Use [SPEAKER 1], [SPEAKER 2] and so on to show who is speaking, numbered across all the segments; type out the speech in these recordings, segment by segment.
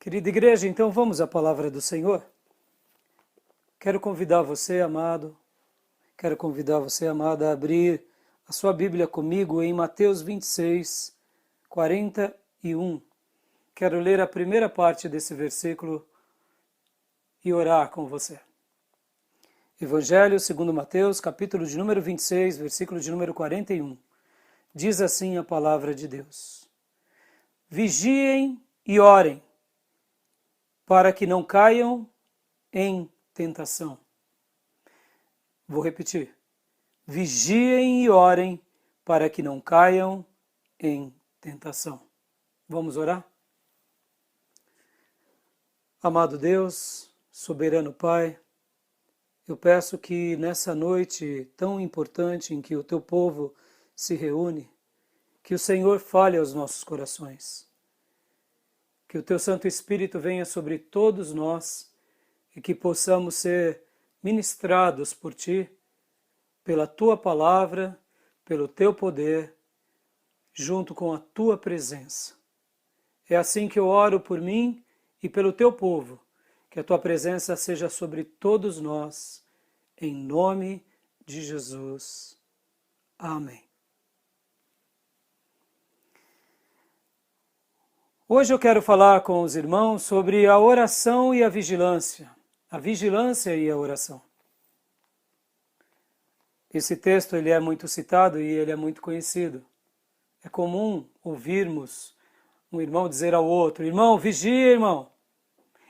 [SPEAKER 1] Querida igreja, então vamos à palavra do Senhor? Quero convidar você, amado, amada, a abrir a sua Bíblia comigo em Mateus 26, 41. Quero ler a primeira parte desse versículo e orar com você. Evangelho segundo Mateus, capítulo de número 26, versículo de número 41. Diz assim a palavra de Deus: Vigiem e orem, para que não caiam em tentação. Vou repetir. Vigiem e orem, para que não caiam em tentação. Vamos orar? Amado Deus, soberano Pai, eu peço que nessa noite tão importante em que o Teu povo se reúne, que o Senhor fale aos nossos corações. Que o Teu Santo Espírito venha sobre todos nós e que possamos ser ministrados por Ti, pela Tua palavra, pelo Teu poder, junto com a Tua presença. É assim que eu oro por mim e pelo Teu povo, que a Tua presença seja sobre todos nós, em nome de Jesus. Amém. Hoje eu quero falar com os irmãos sobre a oração e a vigilância e a oração. Esse texto ele é muito citado e ele é muito conhecido. É comum ouvirmos um irmão dizer ao outro: irmão, vigia, irmão.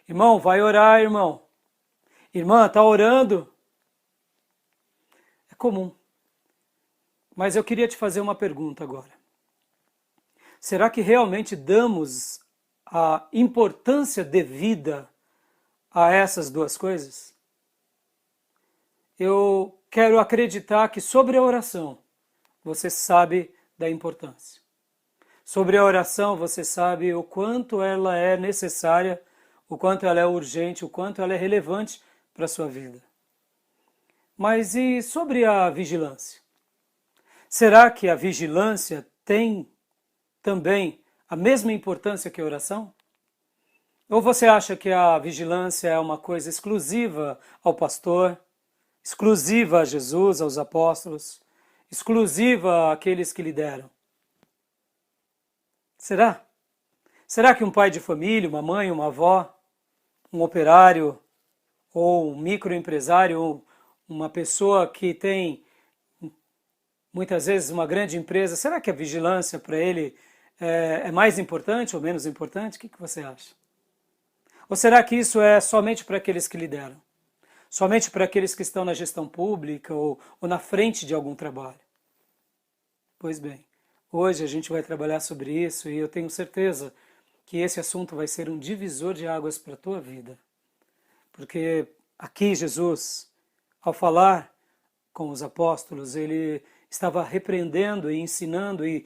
[SPEAKER 1] Irmão, vai orar, irmão. Irmã, está orando? É comum. Mas eu queria te fazer uma pergunta agora. Será que realmente damos a importância devida a essas duas coisas? Eu quero acreditar que sobre a oração você sabe da importância. Sobre a oração você sabe o quanto ela é necessária, o quanto ela é urgente, o quanto ela é relevante para a sua vida. Mas e sobre a vigilância? Será que a vigilância tem também a mesma importância que a oração? Ou você acha que a vigilância é uma coisa exclusiva ao pastor, exclusiva a Jesus, aos apóstolos, exclusiva àqueles que lideram? Será? Será que um pai de família, uma mãe, uma avó, um operário, ou um microempresário, ou uma pessoa que tem muitas vezes uma grande empresa, será que a vigilância para ele é mais importante ou menos importante? O que você acha? Ou será que isso é somente para aqueles que lideram? Somente para aqueles que estão na gestão pública ou na frente de algum trabalho? Pois bem, hoje a gente vai trabalhar sobre isso e eu tenho certeza que esse assunto vai ser um divisor de águas para a tua vida. Porque aqui Jesus, ao falar com os apóstolos, ele estava repreendendo e ensinando e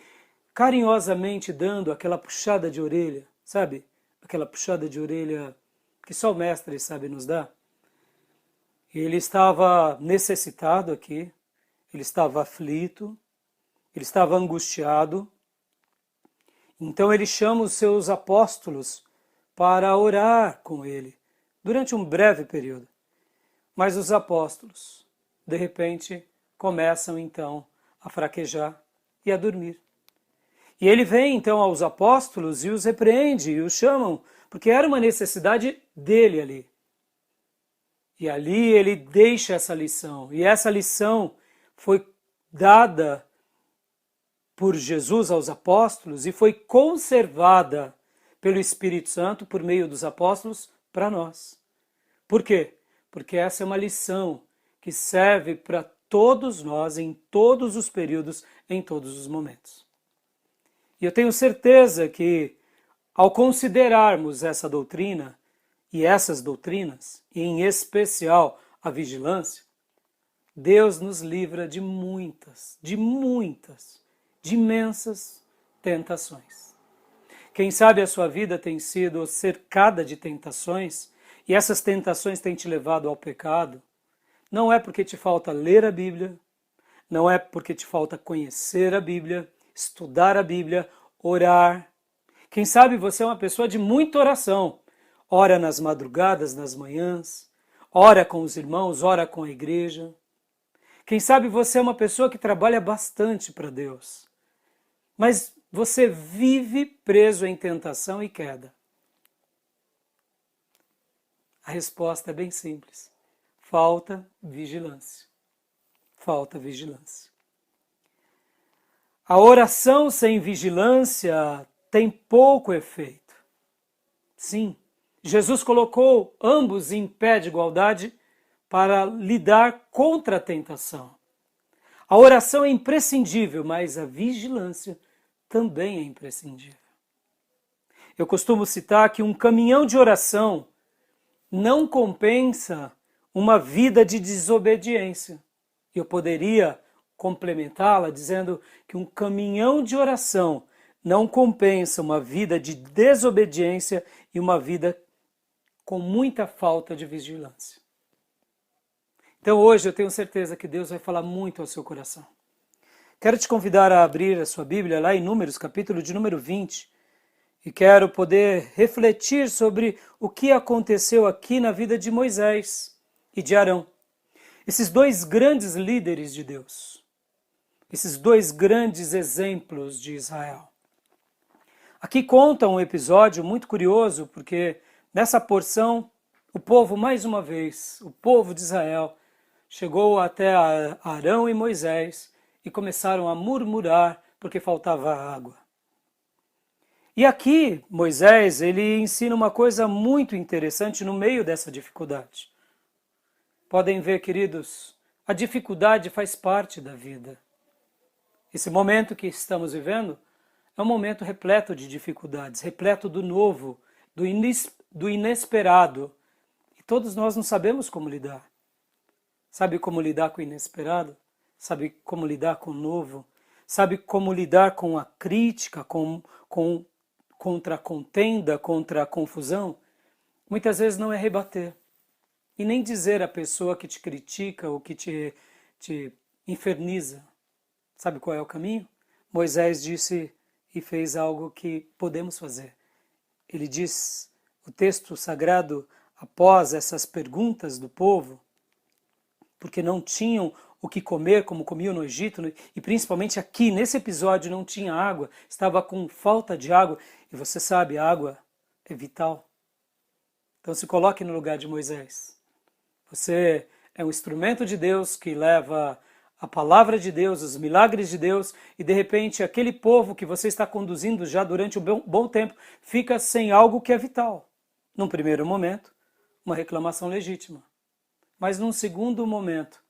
[SPEAKER 1] carinhosamente dando aquela puxada de orelha, sabe? Aquela puxada de orelha que só o mestre sabe nos dar. Ele estava necessitado aqui, ele estava aflito, ele estava angustiado. Então ele chama os seus apóstolos para orar com ele, durante um breve período. Mas os apóstolos, de repente, começam então a fraquejar e a dormir. E ele vem então aos apóstolos e os repreende e os chamam, porque era uma necessidade dele ali. E ali ele deixa essa lição. E essa lição foi dada por Jesus aos apóstolos e foi conservada pelo Espírito Santo por meio dos apóstolos para nós. Por quê? Porque essa é uma lição que serve para todos nós em todos os períodos, em todos os momentos. E eu tenho certeza que, ao considerarmos essa doutrina e essas doutrinas, e em especial a vigilância, Deus nos livra de imensas tentações. Quem sabe a sua vida tem sido cercada de tentações, e essas tentações têm te levado ao pecado. Não é porque te falta ler a Bíblia, não é porque te falta conhecer a Bíblia, estudar a Bíblia, orar. Quem sabe você é uma pessoa de muita oração, ora nas madrugadas, nas manhãs, ora com os irmãos, ora com a igreja. Quem sabe você é uma pessoa que trabalha bastante para Deus, mas você vive preso em tentação e queda. A resposta é bem simples. Falta vigilância. Falta vigilância. A oração sem vigilância tem pouco efeito. Sim, Jesus colocou ambos em pé de igualdade para lidar contra a tentação. A oração é imprescindível, mas a vigilância também é imprescindível. Eu costumo citar que um caminhão de oração não compensa uma vida de desobediência. Eu poderia complementá-la dizendo que um caminhão de oração não compensa uma vida de desobediência e uma vida com muita falta de vigilância. Então hoje eu tenho certeza que Deus vai falar muito ao seu coração. Quero te convidar a abrir a sua Bíblia lá em Números, capítulo de número 20, e quero poder refletir sobre o que aconteceu aqui na vida de Moisés e de Arão. Esses dois grandes líderes de Deus, esses dois grandes exemplos de Israel. Aqui conta um episódio muito curioso, porque nessa porção, o povo, mais uma vez, o povo de Israel, chegou até Arão e Moisés e começaram a murmurar porque faltava água. E aqui, Moisés, ele ensina uma coisa muito interessante no meio dessa dificuldade. Podem ver, queridos, a dificuldade faz parte da vida. Esse momento que estamos vivendo é um momento repleto de dificuldades, repleto do novo, do inesperado. E todos nós não sabemos como lidar. Sabe como lidar com o inesperado? Sabe como lidar com o novo? Sabe como lidar com a crítica, contra a contenda, contra a confusão? Muitas vezes não é rebater. E nem dizer à pessoa que te critica ou que te inferniza. Sabe qual é o caminho? Moisés disse e fez algo que podemos fazer. Ele diz, o texto sagrado, após essas perguntas do povo, porque não tinham o que comer como comiam no Egito, e principalmente aqui, nesse episódio, não tinha água, estava com falta de água, e você sabe, a água é vital. Então se coloque no lugar de Moisés. Você é um instrumento de Deus que leva a palavra de Deus, os milagres de Deus, e de repente aquele povo que você está conduzindo já durante um bom tempo fica sem algo que é vital. Num primeiro momento, uma reclamação legítima. Mas num segundo momento,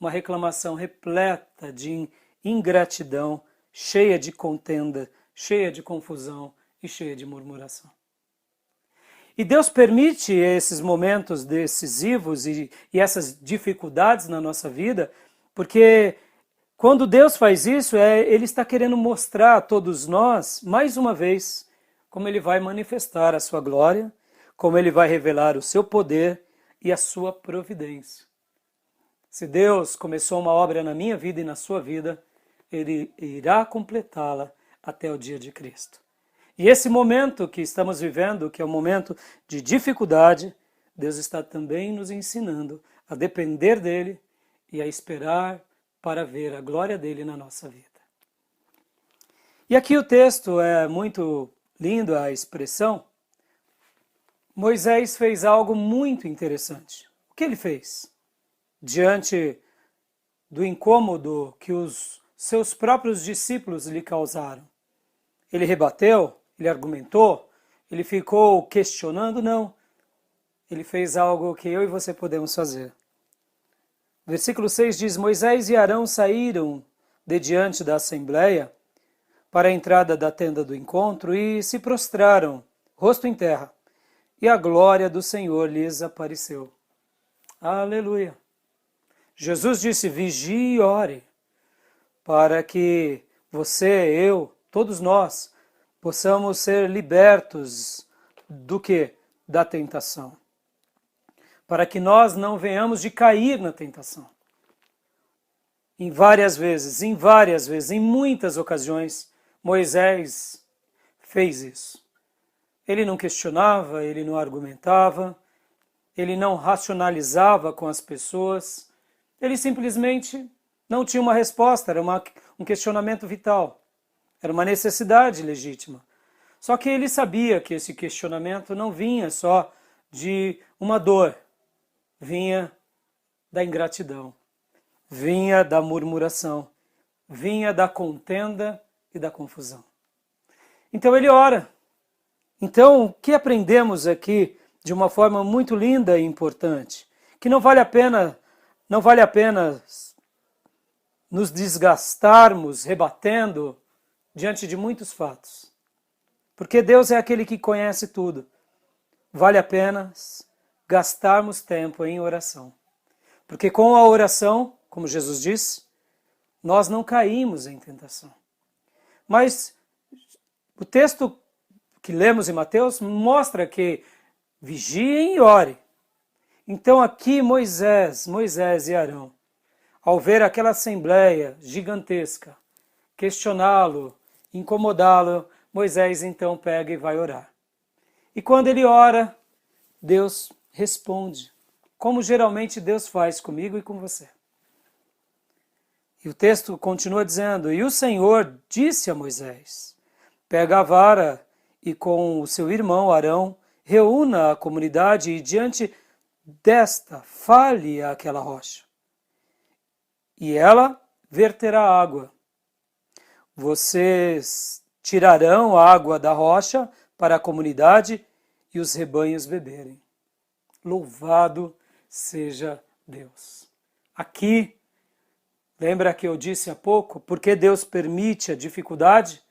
[SPEAKER 1] uma reclamação repleta de ingratidão, cheia de contenda, cheia de confusão e cheia de murmuração. E Deus permite esses momentos decisivos e essas dificuldades na nossa vida, porque quando Deus faz isso, Ele está querendo mostrar a todos nós, mais uma vez, como Ele vai manifestar a sua glória, como Ele vai revelar o seu poder e a sua providência. Se Deus começou uma obra na minha vida e na sua vida, Ele irá completá-la até o dia de Cristo. E esse momento que estamos vivendo, que é um momento de dificuldade, Deus está também nos ensinando a depender dEle e a esperar para ver a glória dEle na nossa vida. E aqui o texto é muito lindo, a expressão. Moisés fez algo muito interessante. O que ele fez? Diante do incômodo que os seus próprios discípulos lhe causaram. Ele rebateu? Ele argumentou? Ele ficou questionando? Não. Ele fez algo que eu e você podemos fazer. Versículo 6 diz, Moisés e Arão saíram de diante da assembleia para a entrada da tenda do encontro e se prostraram, rosto em terra, e a glória do Senhor lhes apareceu. Aleluia! Jesus disse, vigie e ore, para que você, eu, todos nós, possamos ser libertos do quê? Da tentação. Para que nós não venhamos de cair na tentação. Em várias vezes, em muitas ocasiões, Moisés fez isso. Ele não questionava, ele não argumentava, ele não racionalizava com as pessoas, ele simplesmente não tinha uma resposta, era um questionamento vital, era uma necessidade legítima. Só que ele sabia que esse questionamento não vinha só de uma dor, vinha da ingratidão, vinha da murmuração, vinha da contenda e da confusão. Então ele ora. Então, o que aprendemos aqui de uma forma muito linda e importante? Que não vale a pena nos desgastarmos rebatendo diante de muitos fatos. Porque Deus é aquele que conhece tudo. Vale a pena gastarmos tempo em oração. Porque com a oração, como Jesus disse, nós não caímos em tentação. Mas o texto que lemos em Mateus mostra que vigiem e ore. Então aqui Moisés e Arão, ao ver aquela assembleia gigantesca, questioná-lo, incomodá-lo, Moisés então pega e vai orar. E quando ele ora, Deus responde, como geralmente Deus faz comigo e com você. E o texto continua dizendo, e o Senhor disse a Moisés, pega a vara e com o seu irmão Arão, reúna a comunidade e diante desta fale àquela rocha. E ela verterá água. Vocês tirarão a água da rocha para a comunidade e os rebanhos beberem. Louvado seja Deus. Aqui, lembra que eu disse há pouco, por que Deus permite a dificuldade?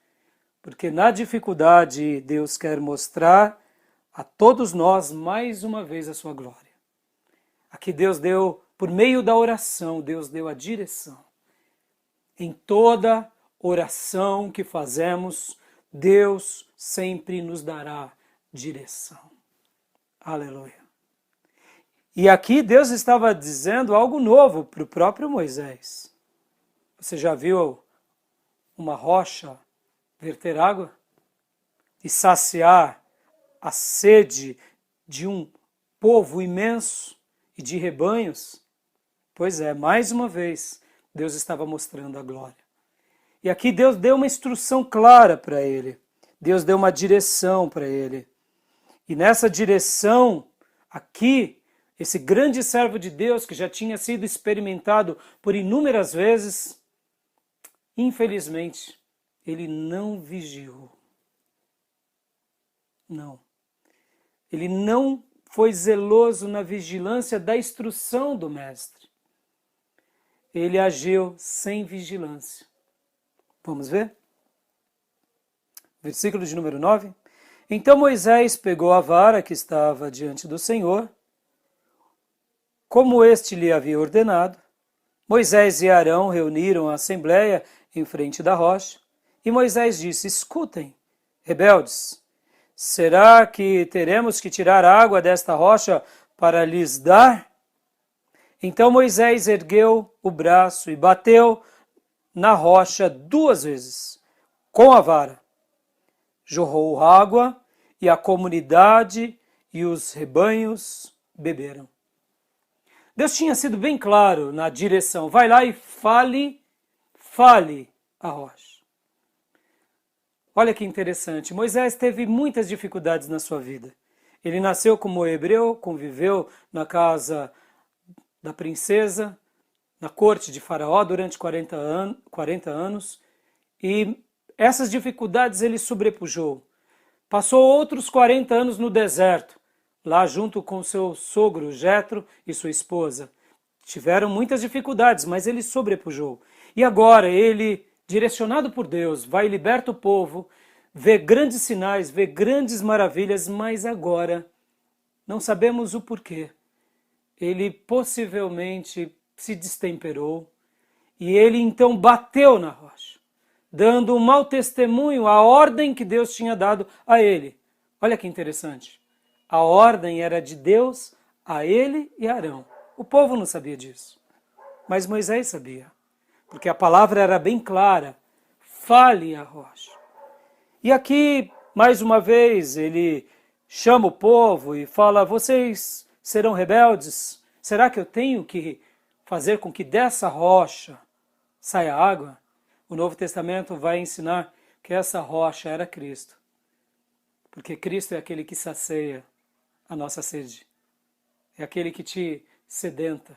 [SPEAKER 1] Porque na dificuldade Deus quer mostrar a todos nós mais uma vez a sua glória. Aqui Deus deu, por meio da oração, Deus deu a direção. Em toda oração que fazemos, Deus sempre nos dará direção. Aleluia. E aqui Deus estava dizendo algo novo para o próprio Moisés. Você já viu uma rocha verter água e saciar a sede de um povo imenso e de rebanhos? Pois é, mais uma vez, Deus estava mostrando a glória. E aqui Deus deu uma instrução clara para ele. Deus deu uma direção para ele. E nessa direção, aqui, esse grande servo de Deus, que já tinha sido experimentado por inúmeras vezes, infelizmente, ele não vigiou. Não. Ele não foi zeloso na vigilância da instrução do mestre. Ele agiu sem vigilância. Vamos ver? Versículo de número 9. Então Moisés pegou a vara que estava diante do Senhor, como este lhe havia ordenado. Moisés e Arão reuniram a assembleia em frente da rocha. E Moisés disse, escutem, rebeldes, será que teremos que tirar água desta rocha para lhes dar? Então Moisés ergueu o braço e bateu na rocha 2 vezes, com a vara. Jorrou água e a comunidade e os rebanhos beberam. Deus tinha sido bem claro na direção, vai lá e fale a rocha. Olha que interessante, Moisés teve muitas dificuldades na sua vida. Ele nasceu como hebreu, conviveu na casa da princesa, na corte de Faraó durante 40 anos, e essas dificuldades ele sobrepujou. Passou outros 40 anos no deserto, lá junto com seu sogro Jetro e sua esposa. Tiveram muitas dificuldades, mas ele sobrepujou. E agora ele, direcionado por Deus, vai e liberta o povo, vê grandes sinais, vê grandes maravilhas, mas agora não sabemos o porquê. Ele possivelmente se destemperou e ele então bateu na rocha, dando um mau testemunho à ordem que Deus tinha dado a ele. Olha que interessante. A ordem era de Deus a ele e a Arão. O povo não sabia disso, mas Moisés sabia, porque a palavra era bem clara, fale a rocha. E aqui mais uma vez ele chama o povo e fala: vocês serão rebeldes? Será que eu tenho que fazer com que dessa rocha saia água? O Novo Testamento vai ensinar que essa rocha era Cristo. Porque Cristo é aquele que sacia a nossa sede. É aquele que te sedenta,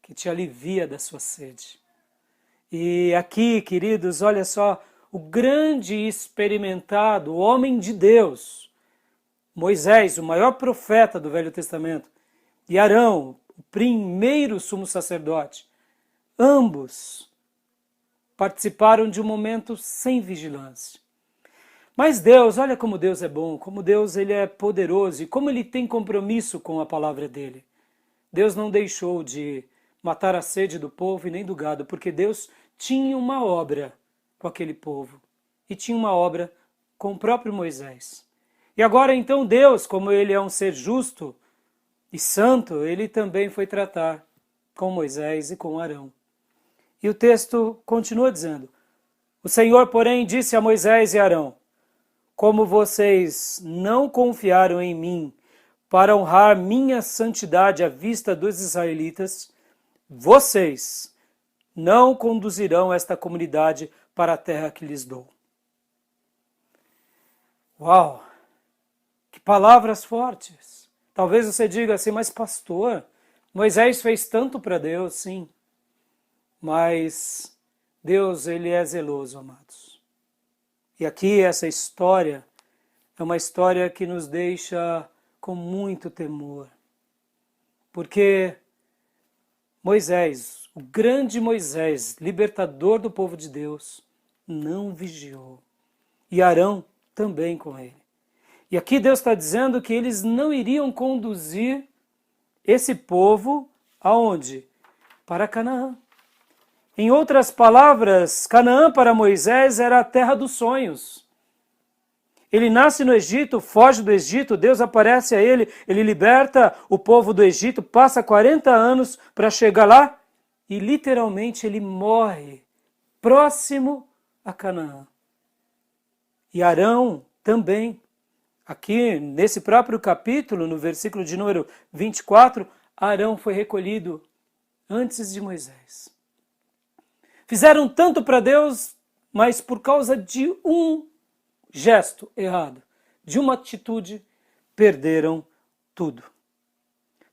[SPEAKER 1] que te alivia da sua sede. E aqui, queridos, olha só, o grande experimentado, o homem de Deus, Moisés, o maior profeta do Velho Testamento, e Arão, o primeiro sumo sacerdote, ambos participaram de um momento sem vigilância. Mas Deus, olha como Deus é bom, como Deus ele é poderoso e como ele tem compromisso com a palavra dele. Deus não deixou de matar a sede do povo e nem do gado, porque Deus tinha uma obra com aquele povo e tinha uma obra com o próprio Moisés. E agora então Deus, como ele é um ser justo e santo, ele também foi tratar com Moisés e com Arão. E o texto continua dizendo: o Senhor, porém, disse a Moisés e Arão: como vocês não confiaram em mim para honrar minha santidade à vista dos israelitas, vocês não conduzirão esta comunidade para a terra que lhes dou. Uau! Que palavras fortes! Talvez você diga assim: mas pastor, Moisés fez tanto para Deus, sim. Mas Deus, ele é zeloso, amados. E aqui essa história é uma história que nos deixa com muito temor. Porque Moisés, o grande Moisés, libertador do povo de Deus, não vigiou. E Arão também com ele. E aqui Deus está dizendo que eles não iriam conduzir esse povo aonde? Para Canaã. Em outras palavras, Canaã para Moisés era a terra dos sonhos. Ele nasce no Egito, foge do Egito, Deus aparece a ele, ele liberta o povo do Egito, passa 40 anos para chegar lá e literalmente ele morre próximo a Canaã. E Arão também. Aqui nesse próprio capítulo, no versículo de número 24, Arão foi recolhido antes de Moisés. Fizeram tanto para Deus, mas por causa de um gesto errado, de uma atitude, perderam tudo.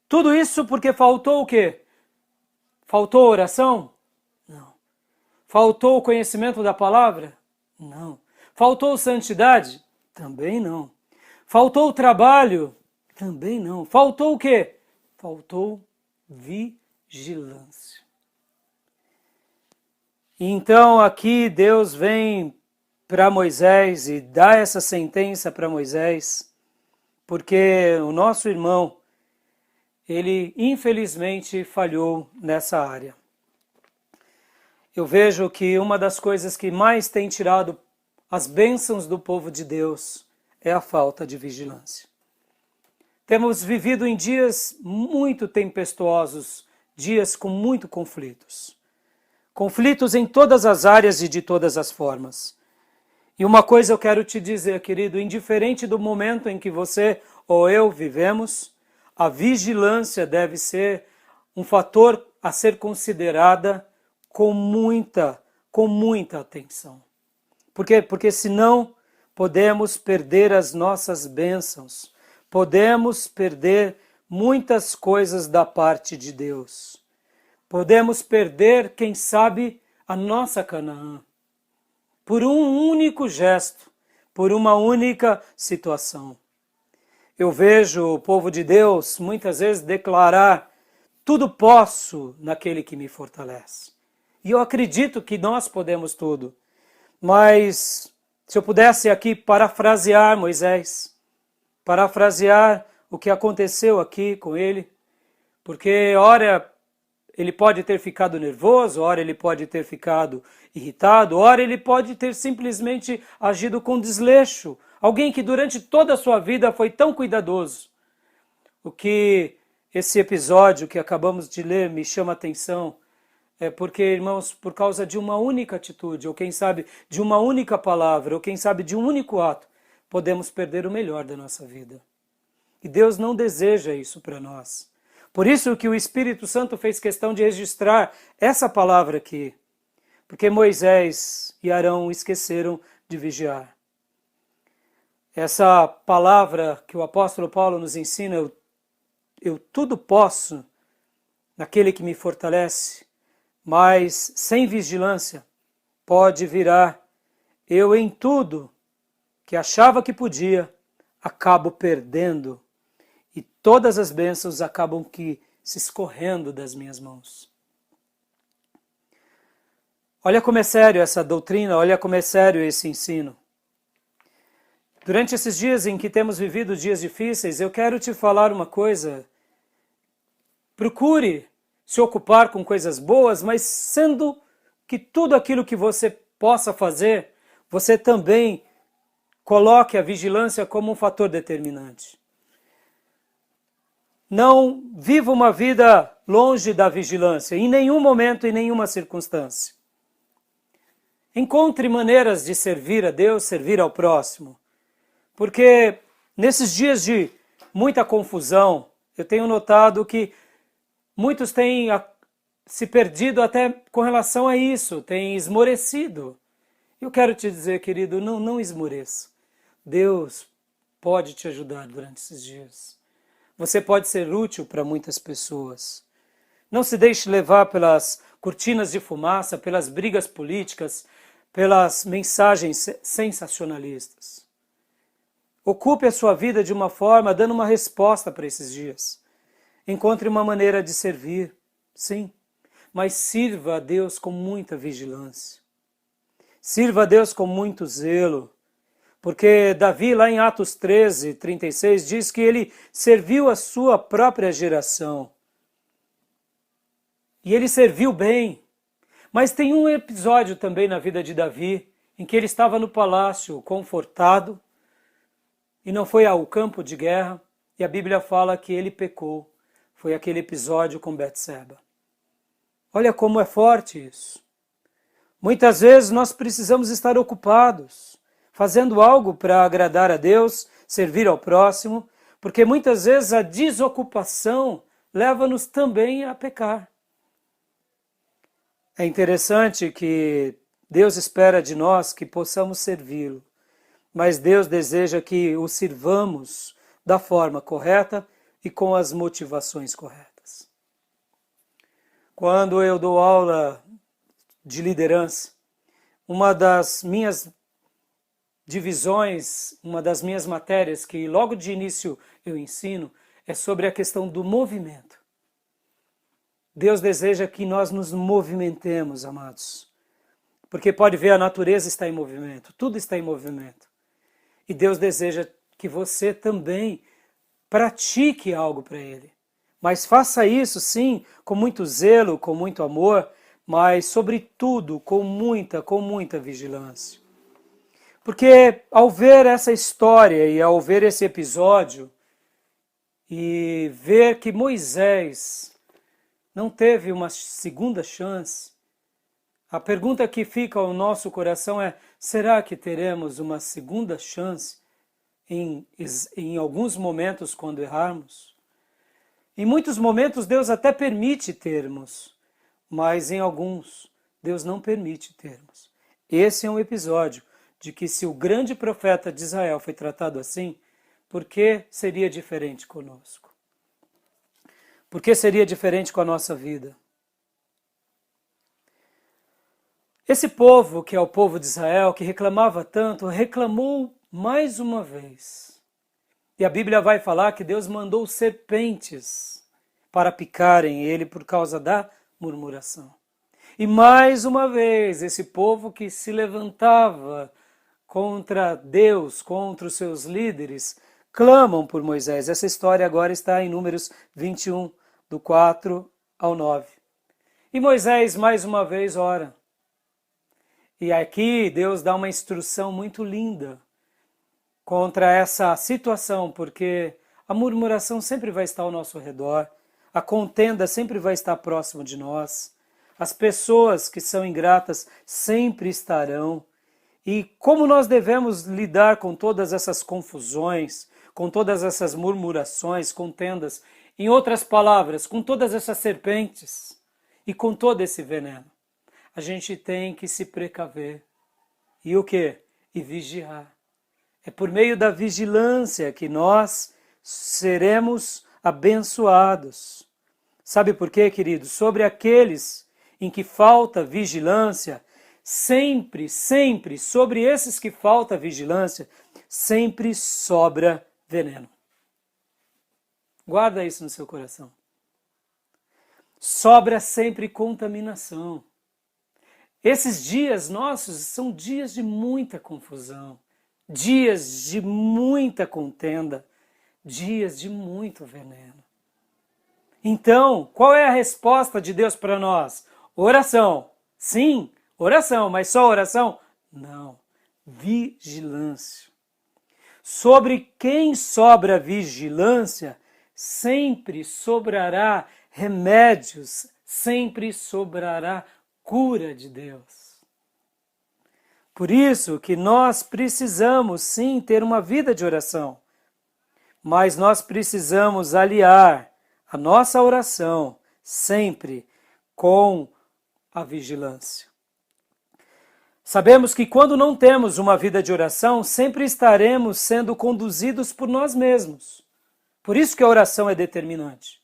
[SPEAKER 1] Tudo isso porque faltou o quê? Faltou oração? Não. Faltou o conhecimento da palavra? Não. Faltou santidade? Também não. Faltou trabalho? Também não. Faltou o quê? Faltou vigilância. Então aqui Deus vem para Moisés e dá essa sentença para Moisés, porque o nosso irmão, ele infelizmente falhou nessa área. Eu vejo que uma das coisas que mais tem tirado as bênçãos do povo de Deus é a falta de vigilância. Temos vivido em dias muito tempestuosos, dias com muitos conflitos. Conflitos em todas as áreas e de todas as formas. E uma coisa eu quero te dizer, querido, indiferente do momento em que você ou eu vivemos, a vigilância deve ser um fator a ser considerada com muita atenção. Por quê? Porque senão podemos perder as nossas bênçãos, podemos perder muitas coisas da parte de Deus. Podemos perder, quem sabe, a nossa Canaã, por um único gesto, por uma única situação. Eu vejo o povo de Deus muitas vezes declarar: tudo posso naquele que me fortalece. E eu acredito que nós podemos tudo. Mas se eu pudesse aqui parafrasear Moisés, parafrasear o que aconteceu aqui com ele, porque ora ele pode ter ficado nervoso, ora ele pode ter ficado irritado, ora ele pode ter simplesmente agido com desleixo. Alguém que durante toda a sua vida foi tão cuidadoso. O que esse episódio que acabamos de ler me chama a atenção é porque, irmãos, por causa de uma única atitude, ou quem sabe de uma única palavra, ou quem sabe de um único ato, podemos perder o melhor da nossa vida. E Deus não deseja isso para nós. Por isso que o Espírito Santo fez questão de registrar essa palavra aqui. Porque Moisés e Arão esqueceram de vigiar. Essa palavra que o apóstolo Paulo nos ensina, eu tudo posso naquele que me fortalece, mas sem vigilância pode virar. Eu em tudo que achava que podia, acabo perdendo. E todas as bênçãos acabam se escorrendo das minhas mãos. Olha como é sério essa doutrina, olha como é sério esse ensino. Durante esses dias em que temos vivido dias difíceis, eu quero te falar uma coisa. Procure se ocupar com coisas boas, mas sendo que tudo aquilo que você possa fazer, você também coloque a vigilância como um fator determinante. Não viva uma vida longe da vigilância, em nenhum momento, em nenhuma circunstância. Encontre maneiras de servir a Deus, servir ao próximo. Porque nesses dias de muita confusão, eu tenho notado que muitos têm se perdido até com relação a isso, têm esmorecido. Eu quero te dizer, querido, não esmoreça. Deus pode te ajudar durante esses dias. Você pode ser útil para muitas pessoas. Não se deixe levar pelas cortinas de fumaça, pelas brigas políticas, pelas mensagens sensacionalistas. Ocupe a sua vida de uma forma, dando uma resposta para esses dias. Encontre uma maneira de servir, sim, mas sirva a Deus com muita vigilância. Sirva a Deus com muito zelo, porque Davi, lá em Atos 13, 36, diz que ele serviu a sua própria geração. E ele serviu bem. Mas tem um episódio também na vida de Davi, em que ele estava no palácio, confortado, e não foi ao campo de guerra, e a Bíblia fala que ele pecou. Foi aquele episódio com Betseba. Olha como é forte isso. Muitas vezes nós precisamos estar ocupados, fazendo algo para agradar a Deus, servir ao próximo, porque muitas vezes a desocupação leva-nos também a pecar. É interessante que Deus espera de nós que possamos servi-lo, mas Deus deseja que o sirvamos da forma correta e com as motivações corretas. Quando eu dou aula de liderança, uma das minhas divisões, uma das minhas matérias que logo de início eu ensino é sobre a questão do movimento. Deus deseja que nós nos movimentemos, amados, porque pode ver, a natureza está em movimento, tudo está em movimento. E Deus deseja que você também pratique algo para Ele. Mas faça isso, sim, com muito zelo, com muito amor, mas, sobretudo, com muita vigilância. Porque ao ver essa história e ao ver esse episódio, e ver que Moisés não teve uma segunda chance, a pergunta que fica ao nosso coração é: será que teremos uma segunda chance em alguns momentos quando errarmos? Em muitos momentos Deus até permite termos, mas em alguns Deus não permite termos. Esse é um episódio de que, se o grande profeta de Israel foi tratado assim, por que seria diferente conosco? Por que seria diferente com a nossa vida? Esse povo, que é o povo de Israel, que reclamava tanto, reclamou mais uma vez. E a Bíblia vai falar que Deus mandou serpentes para picarem ele por causa da murmuração. E mais uma vez, esse povo que se levantava contra Deus, contra os seus líderes, clamam por Moisés. Essa história agora está em Números 21, do 4 ao 9. E Moisés mais uma vez ora. E aqui Deus dá uma instrução muito linda contra essa situação, porque a murmuração sempre vai estar ao nosso redor, a contenda sempre vai estar próximo de nós, as pessoas que são ingratas sempre estarão, E como nós devemos lidar com todas essas confusões, com todas essas murmurações, contendas, em outras palavras, com todas essas serpentes e com todo esse veneno. A gente tem que se precaver. E o quê? E vigiar. É por meio da vigilância que nós seremos abençoados. Sabe por quê, queridos? Sobre aqueles em que falta vigilância, sempre, sobre esses que falta vigilância, sempre sobra veneno. Guarda isso no seu coração. Sobra sempre contaminação. Esses dias nossos são dias de muita confusão, dias de muita contenda, dias de muito veneno. Então, qual é a resposta de Deus para nós? Oração. Sim, oração, mas só oração? Não. Vigilância. Sobre quem sobra vigilância, sempre sobrará remédios, sempre sobrará cura de Deus. Por isso que nós precisamos sim ter uma vida de oração, mas nós precisamos aliar a nossa oração sempre com a vigilância. Sabemos que quando não temos uma vida de oração, sempre estaremos sendo conduzidos por nós mesmos. Por isso que a oração é determinante.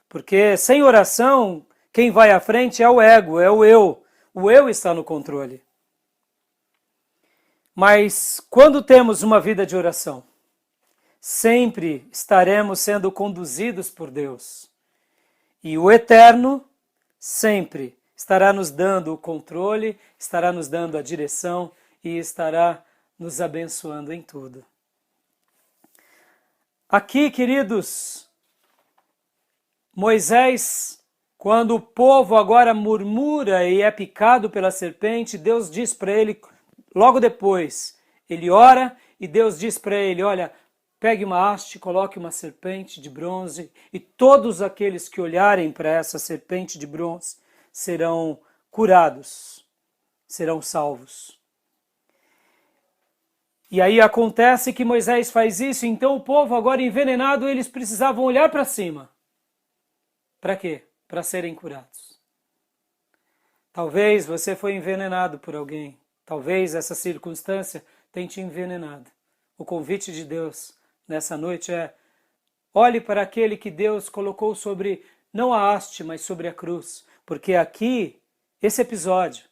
[SPEAKER 1] Porque sem oração, quem vai à frente é o ego, é o eu. O eu está no controle. Mas quando temos uma vida de oração, sempre estaremos sendo conduzidos por Deus. E o Eterno sempre estará nos dando o controle, estará nos dando a direção e estará nos abençoando em tudo. Aqui, queridos, Moisés, quando o povo agora murmura e é picado pela serpente, Deus diz para ele, logo depois, ele ora e Deus diz para ele, olha, pegue uma haste, coloque uma serpente de bronze e todos aqueles que olharem para essa serpente de bronze serão curados, serão salvos. E aí acontece que Moisés faz isso, então o povo agora envenenado, eles precisavam olhar para cima. Para quê? Para serem curados. Talvez você foi envenenado por alguém, talvez essa circunstância tenha te envenenado. O convite de Deus nessa noite é, olhe para aquele que Deus colocou sobre, não a haste, mas sobre a cruz. Porque aqui, esse episódio,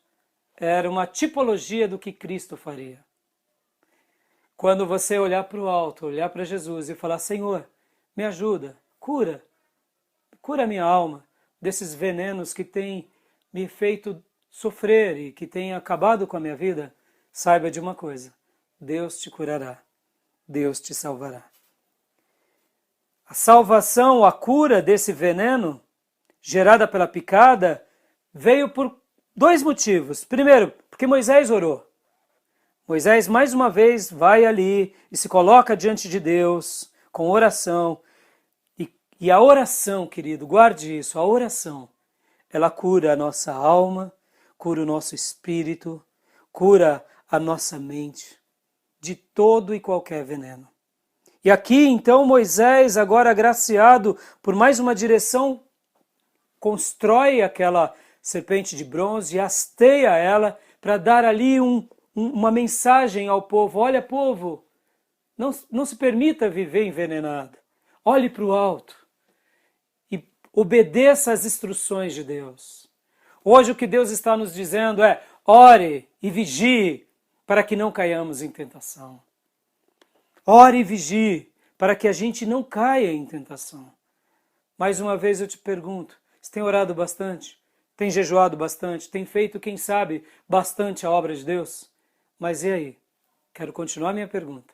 [SPEAKER 1] era uma tipologia do que Cristo faria. Quando você olhar para o alto, olhar para Jesus e falar, Senhor, me ajuda, cura a minha alma desses venenos que têm me feito sofrer e que têm acabado com a minha vida, saiba de uma coisa, Deus te curará, Deus te salvará. A salvação, a cura desse veneno, gerada pela picada, veio por dois motivos. Primeiro, porque Moisés orou. Moisés, mais uma vez, vai ali e se coloca diante de Deus com oração. E a oração, querido, guarde isso, a oração, ela cura a nossa alma, cura o nosso espírito, cura a nossa mente de todo e qualquer veneno. E aqui, então, Moisés, agora agraciado por mais uma direção, constrói aquela serpente de bronze e hasteia ela para dar ali uma mensagem ao povo. Olha, povo, não se permita viver envenenado. Olhe para o alto e obedeça às instruções de Deus. Hoje o que Deus está nos dizendo é, ore e vigie para que não caiamos em tentação. Ore e vigie para que a gente não caia em tentação. Mais uma vez eu te pergunto, você tem orado bastante? Tem jejuado bastante? Tem feito, quem sabe, bastante a obra de Deus? Mas e aí? Quero continuar minha pergunta.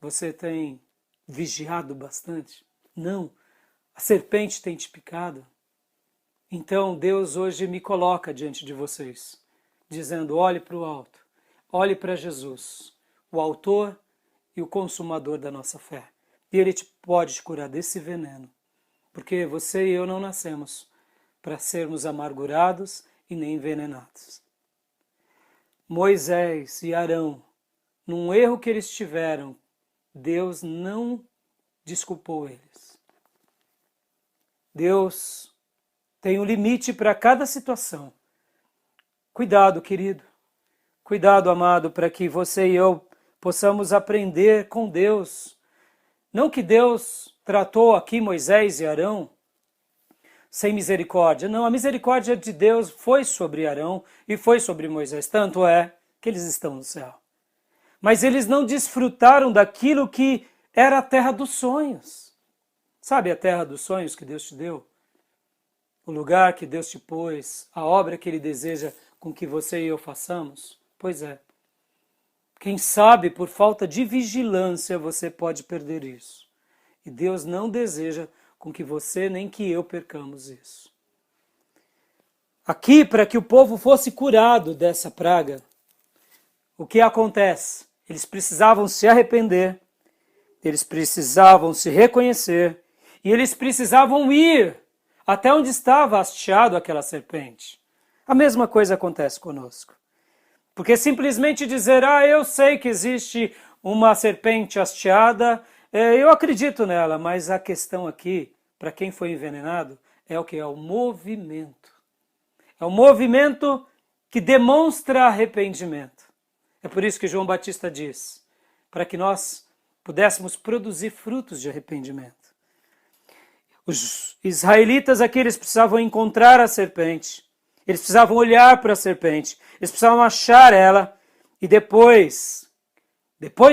[SPEAKER 1] Você tem vigiado bastante? Não. A serpente tem te picado? Então Deus hoje me coloca diante de vocês, dizendo, olhe para o alto, olhe para Jesus, o autor e o consumador da nossa fé. E Ele pode te curar desse veneno, porque você e eu não nascemos para sermos amargurados e nem envenenados. Moisés e Arão, num erro que eles tiveram, Deus não desculpou eles. Deus tem um limite para cada situação. Cuidado, querido. Cuidado, amado, para que você e eu possamos aprender com Deus. Não que Deus tratou aqui Moisés e Arão sem misericórdia. Não, a misericórdia de Deus foi sobre Arão e foi sobre Moisés. Tanto é que eles estão no céu. Mas eles não desfrutaram daquilo que era a terra dos sonhos. Sabe a terra dos sonhos que Deus te deu? O lugar que Deus te pôs, a obra que Ele deseja com que você e eu façamos? Pois é. Quem sabe, por falta de vigilância, você pode perder isso. E Deus não deseja com que você nem que eu percamos isso. Aqui, para que o povo fosse curado dessa praga, o que acontece? Eles precisavam se arrepender, eles precisavam se reconhecer, e eles precisavam ir até onde estava hasteado aquela serpente. A mesma coisa acontece conosco. Porque simplesmente dizer, eu sei que existe uma serpente hasteada, eu acredito nela, mas a questão aqui, para quem foi envenenado, é o que? É o movimento. É o movimento que demonstra arrependimento. É por isso que João Batista diz, para que nós pudéssemos produzir frutos de arrependimento. Os israelitas aqui, eles precisavam encontrar a serpente, eles precisavam olhar para a serpente, eles precisavam achar ela, e depois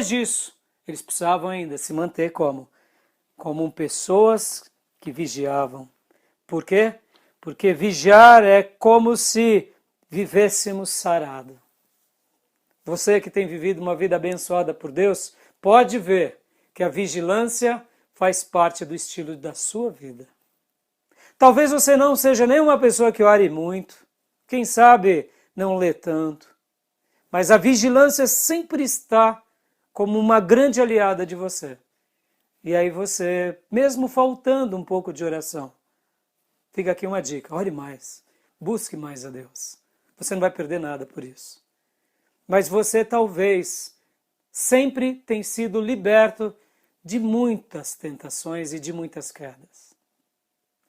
[SPEAKER 1] disso, eles precisavam ainda se manter como pessoas que vigiavam. Por quê? Porque vigiar é como se vivêssemos sarado. Você que tem vivido uma vida abençoada por Deus, pode ver que a vigilância faz parte do estilo da sua vida. Talvez você não seja nenhuma pessoa que ore muito, quem sabe não lê tanto, mas a vigilância sempre está como uma grande aliada de você. E aí você, mesmo faltando um pouco de oração, fica aqui uma dica, ore mais, busque mais a Deus. Você não vai perder nada por isso. Mas você talvez sempre tenha sido liberto de muitas tentações e de muitas quedas.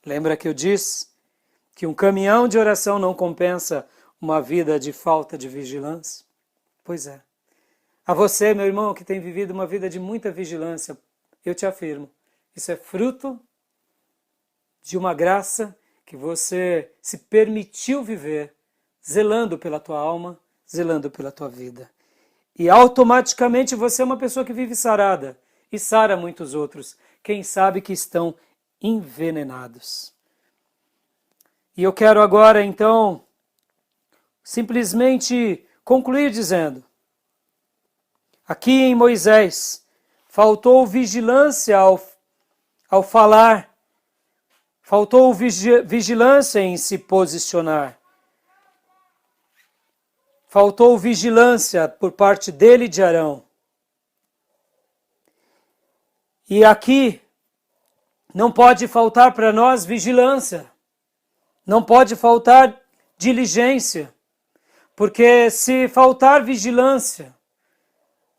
[SPEAKER 1] Lembra que eu disse que um caminhão de oração não compensa uma vida de falta de vigilância? Pois é. A você, meu irmão, que tem vivido uma vida de muita vigilância, eu te afirmo, isso é fruto de uma graça que você se permitiu viver, zelando pela tua alma, zelando pela tua vida. E automaticamente você é uma pessoa que vive sarada, e sara muitos outros, quem sabe que estão envenenados. E eu quero agora, então, simplesmente concluir dizendo, aqui em Moisés, faltou vigilância ao falar, faltou vigilância em se posicionar, faltou vigilância por parte dele e de Arão. E aqui não pode faltar para nós vigilância, não pode faltar diligência, porque se faltar vigilância,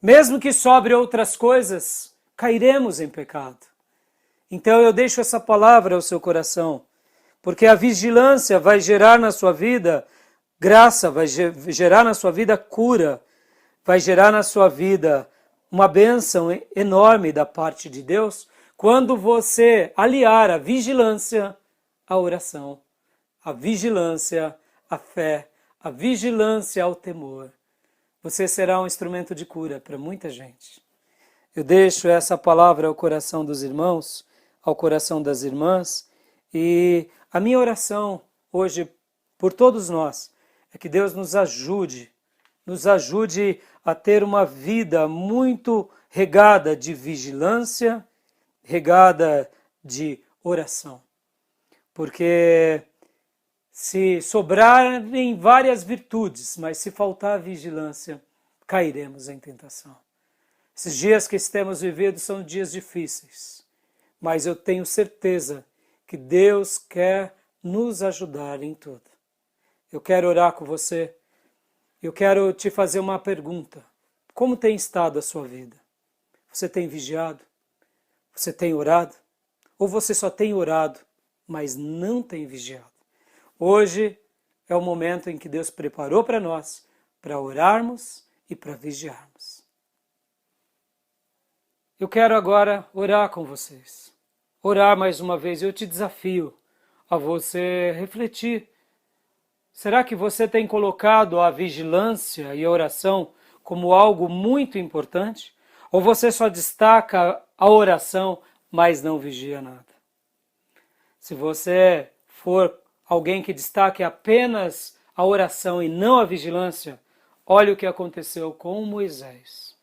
[SPEAKER 1] mesmo que sobre outras coisas, cairemos em pecado. Então eu deixo essa palavra ao seu coração, porque a vigilância vai gerar na sua vida graça, vai gerar na sua vida cura, vai gerar na sua vida uma bênção enorme da parte de Deus, quando você aliar a vigilância à oração, a vigilância à fé, a vigilância ao temor. Você será um instrumento de cura para muita gente. Eu deixo essa palavra ao coração dos irmãos, ao coração das irmãs, e a minha oração hoje por todos nós é que Deus nos ajude a ter uma vida muito regada de vigilância, regada de oração. Porque se sobrarem várias virtudes, mas se faltar vigilância, cairemos em tentação. Esses dias que temos vivido são dias difíceis, mas eu tenho certeza que Deus quer nos ajudar em tudo. Eu quero orar com você Eu quero te fazer uma pergunta. Como tem estado a sua vida? Você tem vigiado? Você tem orado? Ou você só tem orado, mas não tem vigiado? Hoje é o momento em que Deus preparou para nós, para orarmos e para vigiarmos. Eu quero agora orar com vocês. Orar mais uma vez. Eu te desafio a você refletir. Será que você tem colocado a vigilância e a oração como algo muito importante? Ou você só destaca a oração, mas não vigia nada? Se você for alguém que destaque apenas a oração e não a vigilância, olha o que aconteceu com Moisés.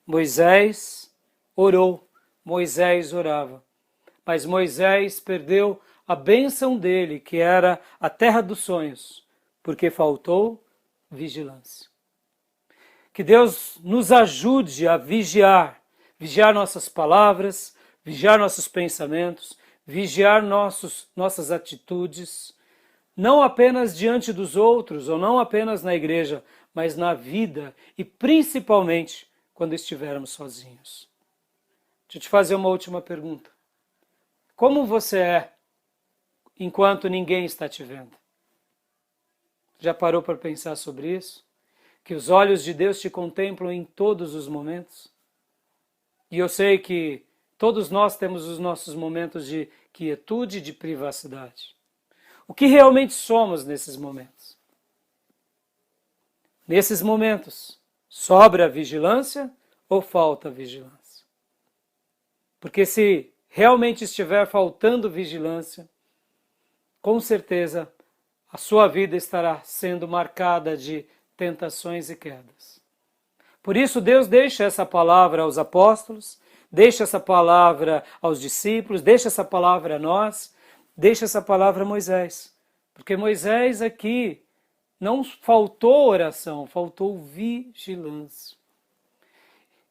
[SPEAKER 1] Moisés orou, Moisés orava, mas Moisés perdeu a bênção dele, que era a terra dos sonhos, porque faltou vigilância. Que Deus nos ajude a vigiar nossas palavras, vigiar nossos pensamentos, vigiar nossas atitudes, não apenas diante dos outros, ou não apenas na igreja, mas na vida e principalmente quando estivermos sozinhos. Deixa eu te fazer uma última pergunta. Como você é enquanto ninguém está te vendo? Já parou para pensar sobre isso? Que os olhos de Deus te contemplam em todos os momentos? E eu sei que todos nós temos os nossos momentos de quietude e de privacidade. O que realmente somos nesses momentos? Nesses momentos, sobra vigilância ou falta vigilância? Porque se realmente estiver faltando vigilância, com certeza a sua vida estará sendo marcada de tentações e quedas. Por isso Deus deixa essa palavra aos apóstolos, deixa essa palavra aos discípulos, deixa essa palavra a nós, deixa essa palavra a Moisés. Porque Moisés aqui não faltou oração, faltou vigilância.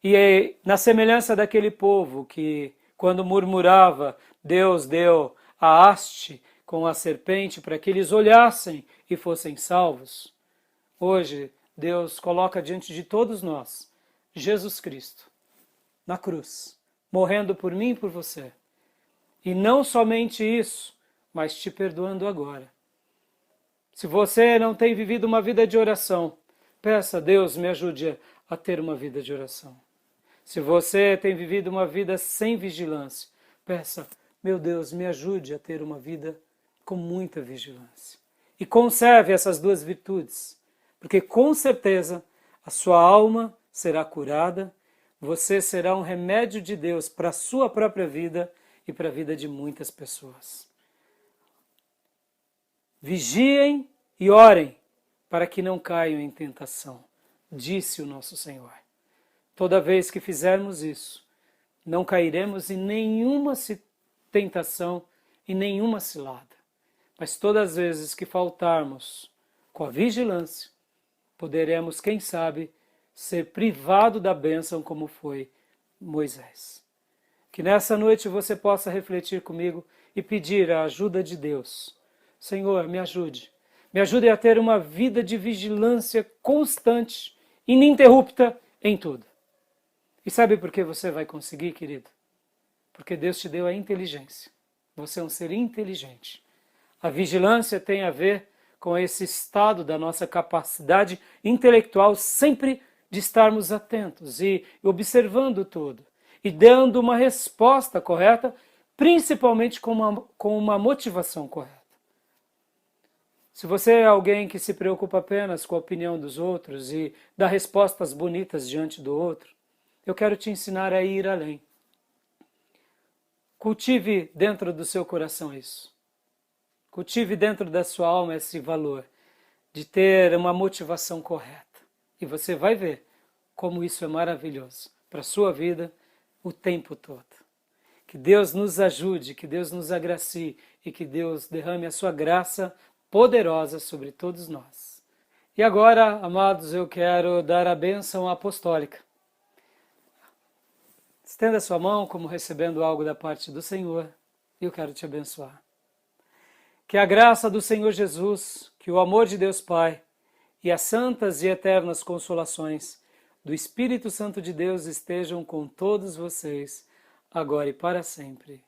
[SPEAKER 1] E na semelhança daquele povo que, quando murmurava, Deus deu a haste com a serpente para que eles olhassem e fossem salvos. Hoje, Deus coloca diante de todos nós Jesus Cristo na cruz, morrendo por mim e por você. E não somente isso, mas te perdoando agora. Se você não tem vivido uma vida de oração, peça a Deus, me ajude a ter uma vida de oração. Se você tem vivido uma vida sem vigilância, peça, meu Deus, me ajude a ter uma vida com muita vigilância. E conserve essas duas virtudes, porque com certeza a sua alma será curada, você será um remédio de Deus para a sua própria vida e para a vida de muitas pessoas. Vigiem e orem para que não caiam em tentação, disse o nosso Senhor. Toda vez que fizermos isso, não cairemos em nenhuma tentação e nenhuma cilada. Mas todas as vezes que faltarmos com a vigilância, poderemos, quem sabe, ser privado da bênção como foi Moisés. Que nessa noite você possa refletir comigo e pedir a ajuda de Deus. Senhor, me ajude. Me ajude a ter uma vida de vigilância constante, ininterrupta em tudo. E sabe por que você vai conseguir, querido? Porque Deus te deu a inteligência. Você é um ser inteligente. A vigilância tem a ver com esse estado da nossa capacidade intelectual sempre de estarmos atentos e observando tudo. E dando uma resposta correta, principalmente com uma motivação correta. Se você é alguém que se preocupa apenas com a opinião dos outros e dá respostas bonitas diante do outro, eu quero te ensinar a ir além. Cultive dentro do seu coração isso. Cultive dentro da sua alma esse valor de ter uma motivação correta. E você vai ver como isso é maravilhoso para a sua vida o tempo todo. Que Deus nos ajude, que Deus nos agracie e que Deus derrame a sua graça poderosa sobre todos nós. E agora, amados, eu quero dar a bênção apostólica. Estenda sua mão como recebendo algo da parte do Senhor e eu quero te abençoar. Que a graça do Senhor Jesus, que o amor de Deus Pai e as santas e eternas consolações do Espírito Santo de Deus estejam com todos vocês, agora e para sempre.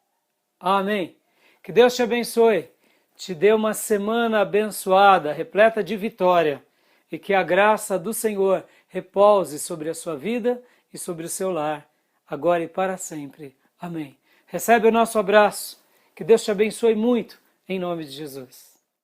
[SPEAKER 1] Amém. Que Deus te abençoe, te dê uma semana abençoada, repleta de vitória, e que a graça do Senhor repouse sobre a sua vida e sobre o seu lar, agora e para sempre. Amém. Recebe o nosso abraço. Que Deus te abençoe muito, em nome de Jesus.